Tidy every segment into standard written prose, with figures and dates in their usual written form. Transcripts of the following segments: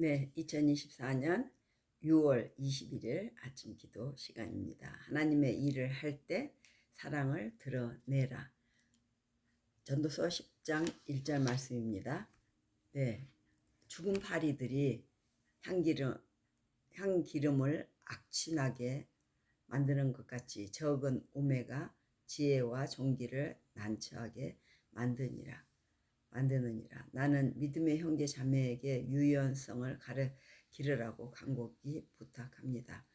네, 2024년 6월 21일 아침 기도 시간입니다. 하나님의 일을 할 때 사랑을 드러내라. 전도서 10장 1절 말씀입니다. 네, 죽은 파리들이 향기름을 악취나게 만드는 것 같이 적은 우매가 지혜와 존귀를 난처하게 만드느니라. 나는 믿음의 형제 자매에게 유연성을 기르라고 간곡히 부탁합니다.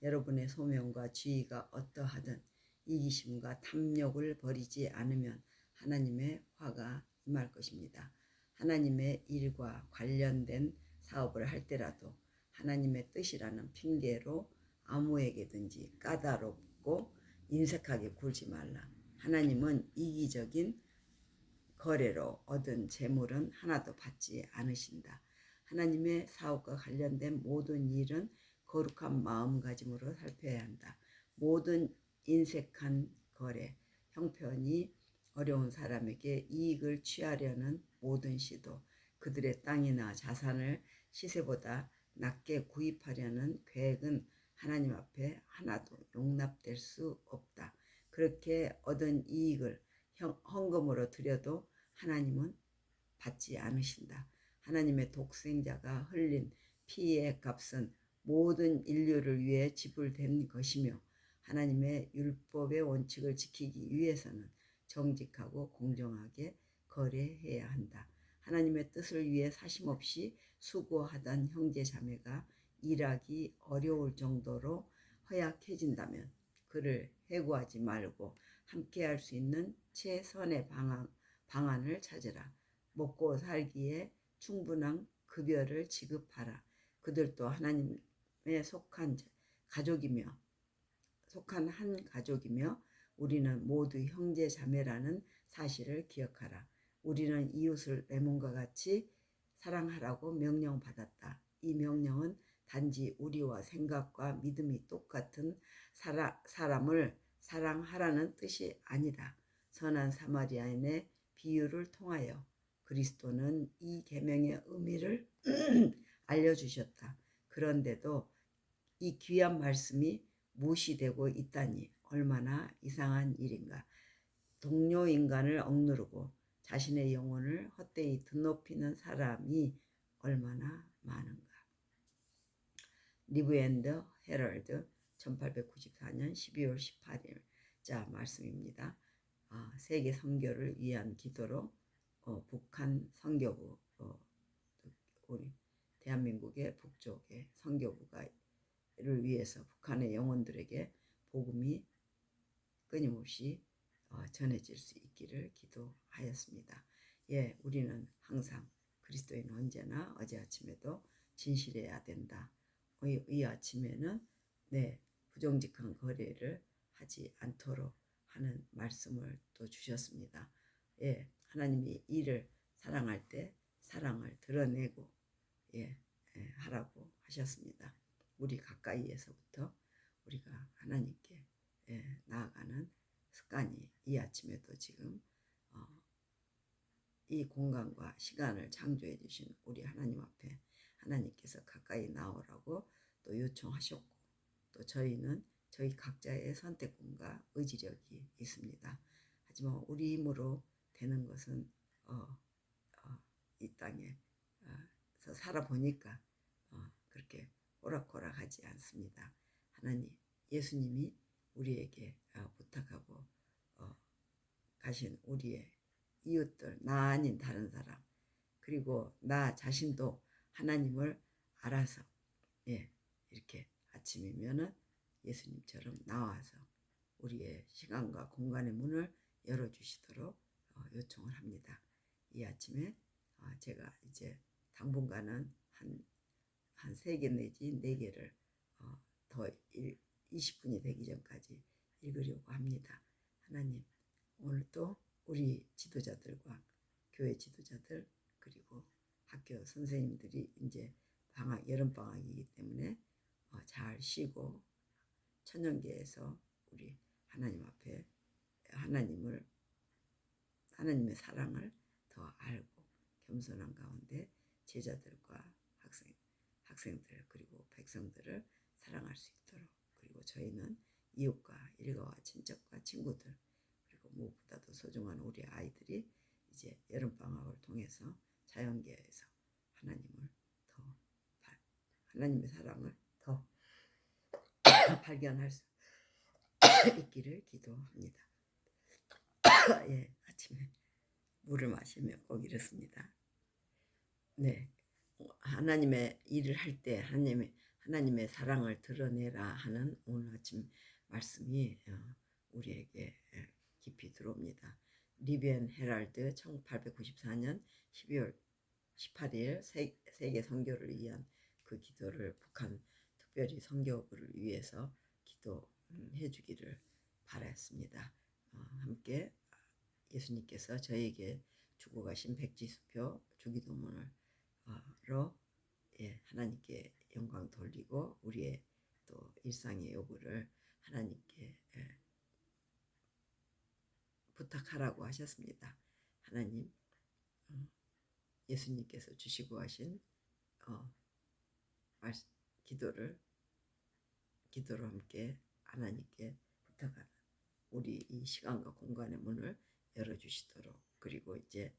여러분의 소명과 지위가 어떠하든 이기심과 탐욕을 버리지 않으면 하나님의 화가 임할 것입니다. 하나님의 일과 관련된 사업을 할 때라도 하나님의 뜻이라는 핑계로 아무에게든지 까다롭고 인색하게 굴지 말라. 하나님은 이기적인 거래로 얻은 재물은 하나도 받지 않으신다. 하나님의 사업과 관련된 모든 일은 거룩한 마음가짐으로 살펴야 한다. 모든 인색한 거래, 형편이 어려운 사람에게 이익을 취하려는 모든 시도, 그들의 땅이나 자산을 시세보다 낮게 구입하려는 계획은 하나님 앞에 하나도 용납될 수 없다. 그렇게 얻은 이익을 헌금으로 드려도 하나님은 받지 않으신다. 하나님의 독생자가 흘린 피의 값은 모든 인류를 위해 지불된 것이며 하나님의 율법의 원칙을 지키기 위해서는 정직하고 공정하게 거래해야 한다. 하나님의 뜻을 위해 사심없이 수고하던 형제 자매가 일하기 어려울 정도로 허약해진다면 그를 해고하지 말고 함께 할 수 있는 최선의 방안을 찾으라. 먹고 살기에 충분한 급여를 지급하라. 그들도 하나님에 속한 한 가족이며 우리는 모두 형제 자매라는 사실을 기억하라. 우리는 이웃을 내 몸과 같이 사랑하라고 명령받았다. 이 명령은 단지 우리와 생각과 믿음이 똑같은 사람을 사랑하라는 뜻이 아니다. 선한 사마리아인의 비유를 통하여 그리스도는 이 계명의 의미를 알려주셨다. 그런데도 이 귀한 말씀이 무시되고 있다니 얼마나 이상한 일인가. 동료 인간을 억누르고 자신의 영혼을 헛되이 드높이는 사람이 얼마나 많은가. 리브 앤드 헤럴드 1894년 12월 18일 자 말씀입니다. 세계 선교를 위한 기도로 북한 선교부 우리 대한민국의 북쪽의 선교부가를 위해서 북한의 영혼들에게 복음이 끊임없이 전해질 수 있기를 기도하였습니다. 예, 우리는 항상 그리스도인은 언제나 어제 아침에도 진실해야 된다. 이 아침에는 부정직한 거래를 하지 않도록 하는 말씀을 또 주셨습니다. 예, 하나님이 이를 사랑할 때 사랑을 드러내고 하라고 하셨습니다. 우리 가까이에서부터 우리가 하나님께 나아가는 습관이 이 아침에도 지금 이 공간과 시간을 창조해 주신 우리 하나님 앞에 하나님께서 가까이 나오라고 또 요청하셨고 또 저희는 저희 각자의 선택권과 의지력이 있습니다. 하지만 우리 힘으로 되는 것은 이 땅에서 살아보니까 그렇게 오락가락하지 않습니다. 하나님, 예수님이 우리에게 부탁하고 가신 우리의 이웃들, 나 아닌 다른 사람, 그리고 나 자신도 하나님을 알아서 이렇게 아침이면은 예수님처럼 나와서 우리의 시간과 공간의 문을 열어주시도록 요청을 합니다. 이 아침에 제가 이제 당분간은 한 3개 내지 4개를 더 20분이 되기 전까지 읽으려고 합니다. 하나님, 오늘도 우리 지도자들과 교회 지도자들 그리고 학교 선생님들이 이제 여름방학이기 때문에 잘 쉬고 천년계에서 우리 하나님 앞에 하나님의 사랑을 더 알고 겸손한 가운데 제자들과 학생들 그리고 백성들을 사랑할 수 있도록, 그리고 저희는 이웃과 일가와 친척과 친구들, 그리고 무엇보다도 소중한 우리 아이들이 이제 여름방학을 통해서 자연계에서 하나님을 더 하나님의 사랑을 더 발견할 수 있기를 기도합니다. 예, 아침에 물을 마시며 꼭 이렇습니다. 네, 하나님의 일을 할 때 하나님의 사랑을 드러내라 하는 오늘 아침 말씀이 우리에게 깊이 들어옵니다. 리비언 헤럴드 1894년 12월 18일 세계 선교를 위한 그 기도를 북한 특별히 선교부를 위해서 기도해 주기를 바랐습니다. 함께 예수님께서 저에게 주고 가신 백지수표 주기도문을 하나님께 영광 돌리고 우리의 또 일상의 요구를 하나님께 부탁하라고 하셨습니다. 하나님, 예수님께서 주시고 하신 기도로 함께 하나님께 부탁하는 우리 이 시간과 공간의 문을 열어주시도록, 그리고 이제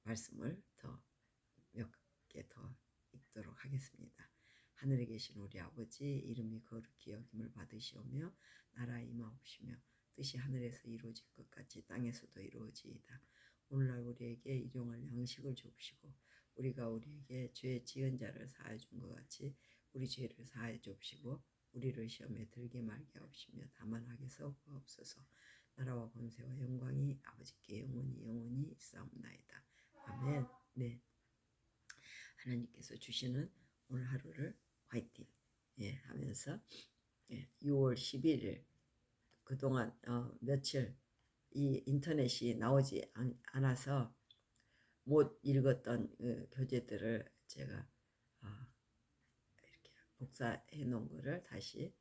말씀을 더 몇 개 더 읽도록 하겠습니다. 하늘에 계신 우리 아버지, 이름이 거룩히 여김을 받으시오며 나라 임하옵시며 뜻이 하늘에서 이루어질 것 같이 땅에서도 이루어지이다. 오늘날 우리에게 일용할 양식을 주옵시고 우리가 우리에게 죄 지은 자를 사하여 준 것 같이 우리 죄를 사하여 주옵시고 우리를 시험에 들게 말게 하옵시며 다만 악에서 구하옵소서. 나라와 권세와 영광이 아버지께 영원히 있사옵나이다. 아멘. 네, 하나님께서 주시는 오늘 하루를 화이팅 하면서 6월 11일 그동안 며칠 이 인터넷이 나오지 않아서 못 읽었던 교재들을 제가 이렇게 복사해 놓은 거를 다시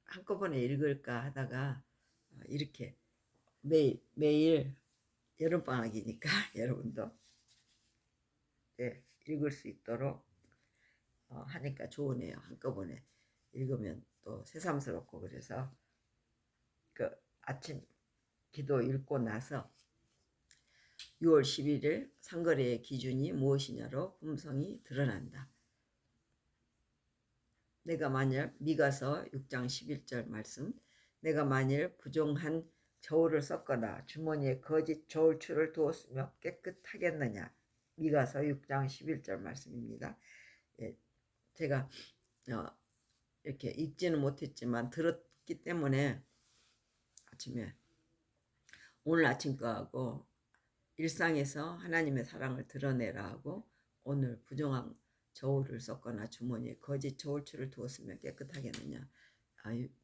한꺼번에 읽을까 하다가 이렇게 매일 여름방학이니까 여러분도 읽을 수 있도록 하니까 좋으네요. 한꺼번에 읽으면 또 새삼스럽고, 그래서 그 아침 기도 읽고 나서 6월 11일 상거래의 기준이 무엇이냐로 품성이 드러난다. 내가 만일 미가서 6장 11절 말씀, 내가 만일 부정한 저울을 섞거나 주머니에 거짓 저울추를 두었으며 깨끗하겠느냐. 미가서 6장 11절 말씀입니다. 제가 이렇게 읽지는 못했지만 들었기 때문에 아침에 오늘 아침 거하고 일상에서 하나님의 사랑을 드러내라 하고 오늘 부정한 저울을 섞거나 주머니에 거짓 저울추를 두었으면 깨끗하겠느냐.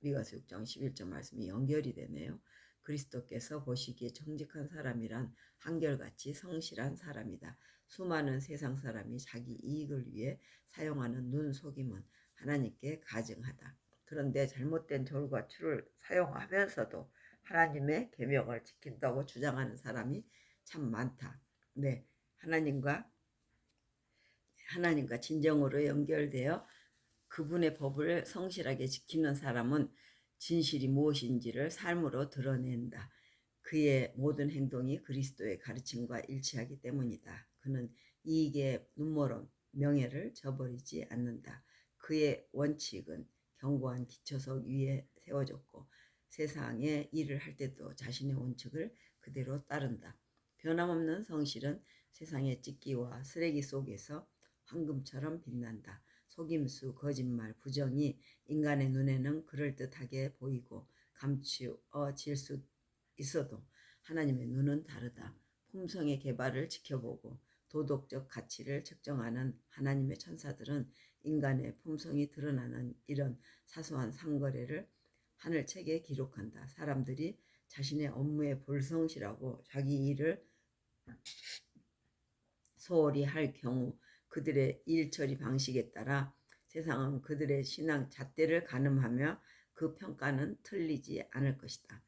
미가서 6장 11절 말씀이 연결이 되네요. 그리스도께서 보시기에 정직한 사람이란 한결같이 성실한 사람이다. 수많은 세상 사람이 자기 이익을 위해 사용하는 눈속임은 하나님께 가증하다. 그런데 잘못된 저울과 추를 사용하면서도 하나님의 계명을 지킨다고 주장하는 사람이 참 많다. 네, 하나님과 진정으로 연결되어 그분의 법을 성실하게 지키는 사람은 진실이 무엇인지를 삶으로 드러낸다. 그의 모든 행동이 그리스도의 가르침과 일치하기 때문이다. 그는 이익의 눈물은 명예를 저버리지 않는다. 그의 원칙은 견고한 기초석 위에 세워졌고 세상에 일을 할 때도 자신의 원칙을 그대로 따른다. 변함없는 성실은 세상의 찢기와 쓰레기 속에서 황금처럼 빛난다. 속임수, 거짓말, 부정이 인간의 눈에는 그럴듯하게 보이고 감추어질 수 있어도 하나님의 눈은 다르다. 품성의 개발을 지켜보고 도덕적 가치를 측정하는 하나님의 천사들은 인간의 품성이 드러나는 이런 사소한 상거래를 하늘책에 기록한다. 사람들이 자신의 업무에 불성실하고 자기 일을 소홀히 할 경우 그들의 일 처리 방식에 따라 세상은 그들의 신앙 잣대를 가늠하며 그 평가는 틀리지 않을 것이다.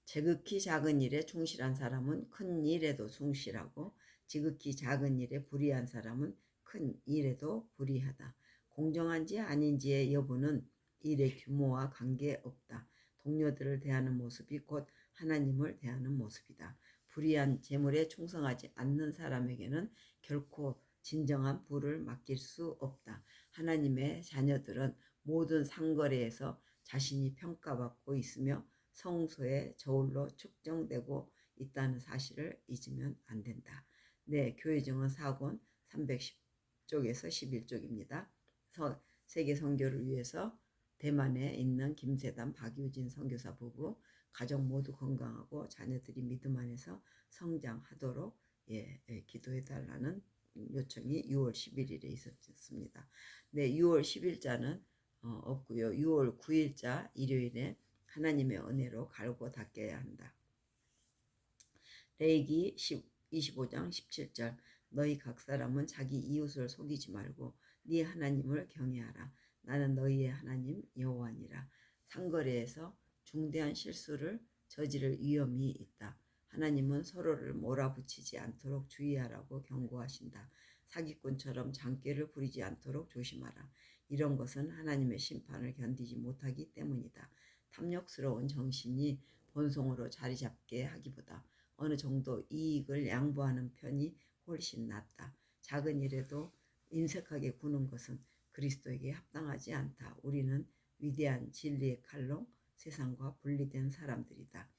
지극히 작은 일에 충실한 사람은 큰 일에도 충실하고 지극히 작은 일에 불의한 사람은 큰 일에도 불의하다. 공정한지 아닌지의 여부는 일의 규모와 관계없다. 동료들을 대하는 모습이 곧 하나님을 대하는 모습이다. 불의한 재물에 충성하지 않는 사람에게는 결코 진정한 부를 맡길 수 없다. 하나님의 자녀들은 모든 상거래에서 자신이 평가받고 있으며 성소의 저울로 측정되고 있다는 사실을 잊으면 안 된다. 네, 교회증언 4권 310쪽에서 11쪽입니다. 세계 선교를 위해서 대만에 있는 김세단 박유진 선교사 부부 가족 모두 건강하고 자녀들이 믿음 안에서 성장하도록 기도해달라는 요청이 6월 11일에 있었습니다. 네, 6월 10일자는 없고요. 6월 9일자 일요일에 하나님의 은혜로 갈고 닦여야 한다. 레위기 25장 17절 너희 각 사람은 자기 이웃을 속이지 말고 네 하나님을 경외하라. 나는 너희의 하나님 여호와니라. 상거래에서 중대한 실수를 저지를 위험이 있다. 하나님은 서로를 몰아붙이지 않도록 주의하라고 경고하신다. 사기꾼처럼 장꾀를 부리지 않도록 조심하라. 이런 것은 하나님의 심판을 견디지 못하기 때문이다. 탐욕스러운 정신이 본성으로 자리 잡게 하기보다 어느 정도 이익을 양보하는 편이 훨씬 낫다. 작은 일에도 인색하게 구는 것은 그리스도에게 합당하지 않다. 우리는 위대한 진리의 칼로 세상과 분리된 사람들이다.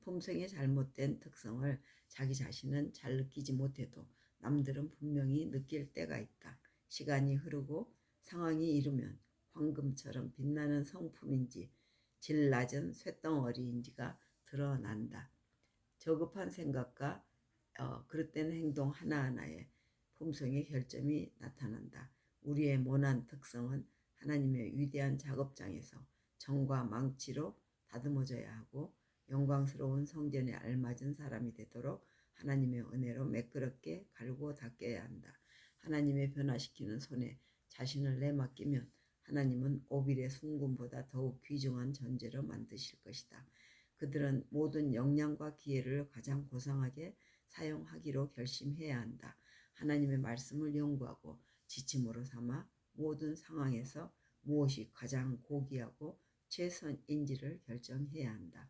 품성의 잘못된 특성을 자기 자신은 잘 느끼지 못해도 남들은 분명히 느낄 때가 있다. 시간이 흐르고 상황이 이르면 황금처럼 빛나는 성품인지 질 낮은 쇳덩어리인지가 드러난다. 저급한 생각과 그릇된 행동 하나하나에 품성의 결점이 나타난다. 우리의 모난 특성은 하나님의 위대한 작업장에서 정과 망치로 다듬어져야 하고 영광스러운 성전에 알맞은 사람이 되도록 하나님의 은혜로 매끄럽게 갈고 닦여야 한다. 하나님의 변화시키는 손에 자신을 내맡기면 하나님은 오빌의 순금보다 더욱 귀중한 전제로 만드실 것이다. 그들은 모든 역량과 기회를 가장 고상하게 사용하기로 결심해야 한다. 하나님의 말씀을 연구하고 지침으로 삼아 모든 상황에서 무엇이 가장 고귀하고 최선인지를 결정해야 한다.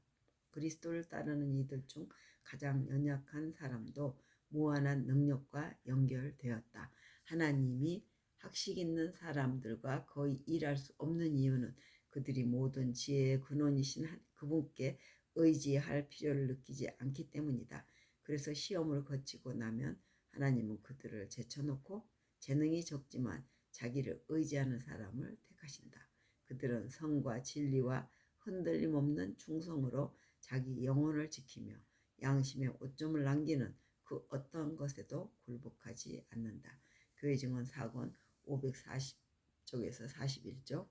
그리스도를 따르는 이들 중 가장 연약한 사람도 무한한 능력과 연결되었다. 하나님이 학식 있는 사람들과 거의 일할 수 없는 이유는 그들이 모든 지혜의 근원이신 그분께 의지할 필요를 느끼지 않기 때문이다. 그래서 시험을 거치고 나면 하나님은 그들을 제쳐놓고 재능이 적지만 자기를 의지하는 사람을 택하신다. 그들은 성과 진리와 흔들림 없는 충성으로 자기 영혼을 지키며 양심의 오점을 남기는 그 어떤 것에도 굴복하지 않는다. 교회 증언 4권 540쪽에서 41쪽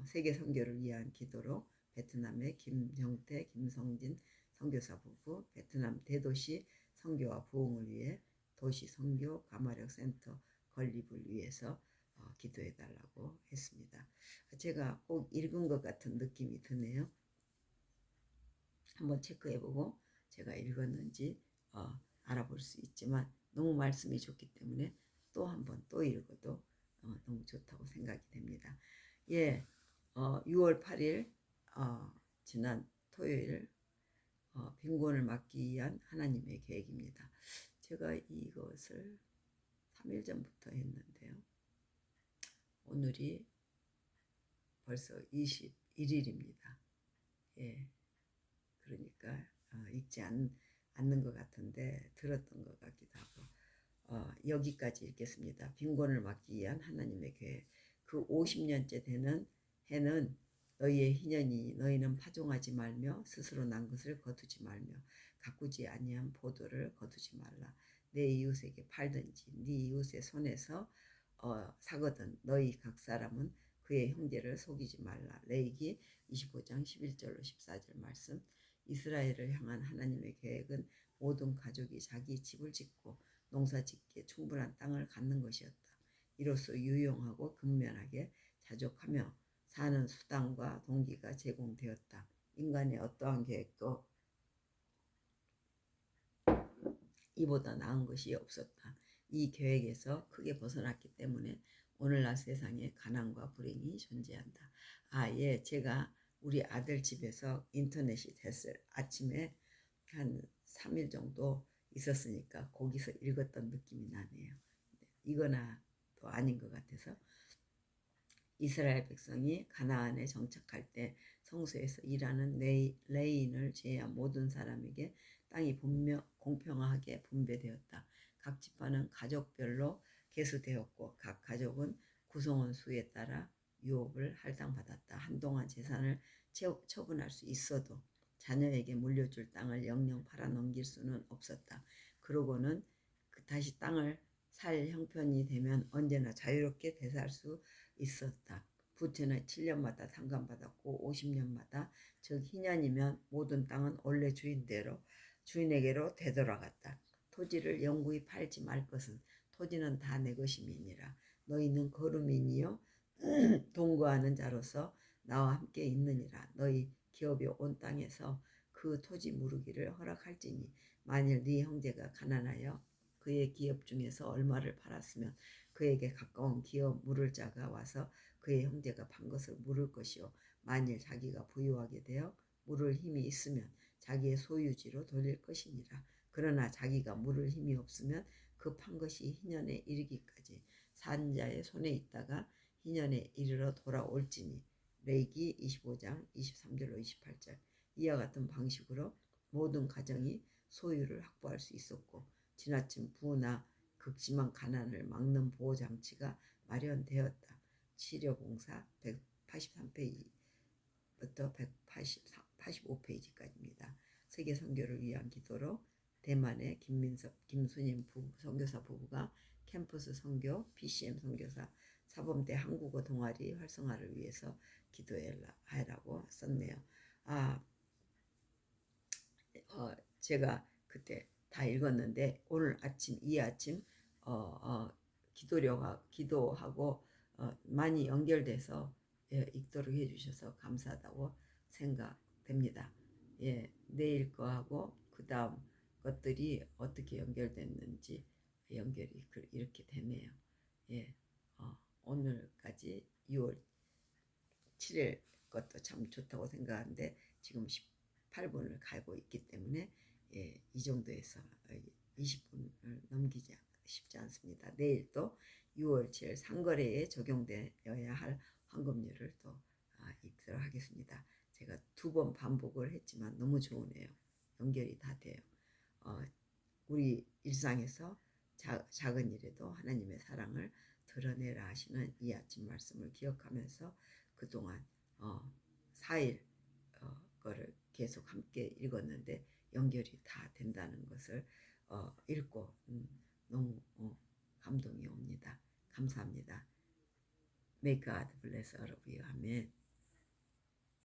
세계 선교를 위한 기도로 베트남의 김정태, 김성진 선교사 부부, 베트남 대도시 선교와 부흥을 위해 도시 선교 가마력 센터 건립을 위해서 기도해달라고 했습니다. 제가 꼭 읽은 것 같은 느낌이 드네요. 한번 체크해보고 제가 읽었는지 알아볼 수 있지만 너무 말씀이 좋기 때문에 또 한번 또 읽어도 너무 좋다고 생각이 됩니다. 6월 8일 지난 토요일 빈곤을 막기 위한 하나님의 계획입니다. 제가 이것을 3일 전부터 했는데요. 오늘이 벌써 21일입니다. 그러니까 읽지 않는 것 같은데 들었던 것 같기도 하고 여기까지 읽겠습니다. 빈곤을 막기 위한 하나님의 계획. 그 50년째 되는 해는 너희의 희년이 너희는 파종하지 말며 스스로 난 것을 거두지 말며 가꾸지 아니한 포도를 거두지 말라. 내 이웃에게 팔든지 네 이웃의 손에서 사거든 너희 각 사람은 그의 형제를 속이지 말라. 레위기 25장 11절로 14절 말씀. 이스라엘을 향한 하나님의 계획은 모든 가족이 자기 집을 짓고 농사짓기에 충분한 땅을 갖는 것이었다. 이로써 유용하고 근면하게 자족하며 사는 수단과 동기가 제공되었다. 인간의 어떠한 계획도 이보다 나은 것이 없었다. 이 계획에서 크게 벗어났기 때문에 오늘날 세상에 가난과 불행이 존재한다. 예, 제가 우리 아들 집에서 인터넷이 됐을 아침에 한 3일 정도 있었으니까 거기서 읽었던 느낌이 나네요. 이거나 또 아닌 것 같아서 이스라엘 백성이 가나안에 정착할 때 성소에서 일하는 레인을 제외한 모든 사람에게 땅이 공평하게 분배되었다. 각 지파는 가족별로 계수되었고 각 가족은 구성원 수에 따라 유업을 할당받았다. 한동안 재산을 처분할 수 있어도 자녀에게 물려줄 땅을 영영 팔아넘길 수는 없었다. 그러고는 다시 땅을 살 형편이 되면 언제나 자유롭게 되살 수 있었다. 부채는 7년마다 상감받았고 50년마다 즉 희년이면 모든 땅은 원래 주인에게로 되돌아갔다. 토지를 영구히 팔지 말 것은 토지는 다 내 것임이니라. 너희는 거루민이요 동거하는 자로서 나와 함께 있느니라. 너희 기업이 온 땅에서 그 토지 무르기를 허락할지니 만일 네 형제가 가난하여 그의 기업 중에서 얼마를 팔았으면 그에게 가까운 기업 물을 자가 와서 그의 형제가 판 것을 물을 것이요 만일 자기가 부유하게 되어 물을 힘이 있으면 자기의 소유지로 돌릴 것이니라. 그러나 자기가 물을 힘이 없으면 그 판 것이 희년에 이르기까지 산 자의 손에 있다가 희년에 이르러 돌아올지니. 레위기 25장 23절로 28절. 이와 같은 방식으로 모든 가정이 소유를 확보할 수 있었고 지나친 부나 극심한 가난을 막는 보호장치가 마련되었다. 치료봉사 183페이지부터 185페이지까지입니다. 세계 선교를 위한 기도로 대만의 김순임 선교사 부부가 캠퍼스 선교, PCM 선교사 사범대 한국어 동아리 활성화를 위해서 기도해라고 썼네요. 제가 그때 다 읽었는데 오늘 아침 이 아침 기도하고 많이 연결돼서 읽도록 해주셔서 감사하다고 생각됩니다. 예, 내일 거하고 그 다음 것들이 어떻게 연결됐는지 연결이 이렇게 되네요. 예, 오늘까지 6월 7일 것도 참 좋다고 생각하는데 지금 18분을 가고 있기 때문에 이 정도에서 20분을 넘기지 쉽지 않습니다. 내일 또 6월 7일 상거래에 적용되어야 할 환급률을 또 읽도록 하겠습니다. 제가 2번 반복을 했지만 너무 좋으네요. 연결이 다 돼요. 우리 일상에서 작은 일에도 하나님의 사랑을 드러내라 하시는 이 아침 말씀을 기억하면서 그동안 4일 거를 계속 함께 읽었는데 연결이 다 된다는 것을 읽고 너무 감동이 옵니다. 감사합니다. May God bless all of you. 아멘.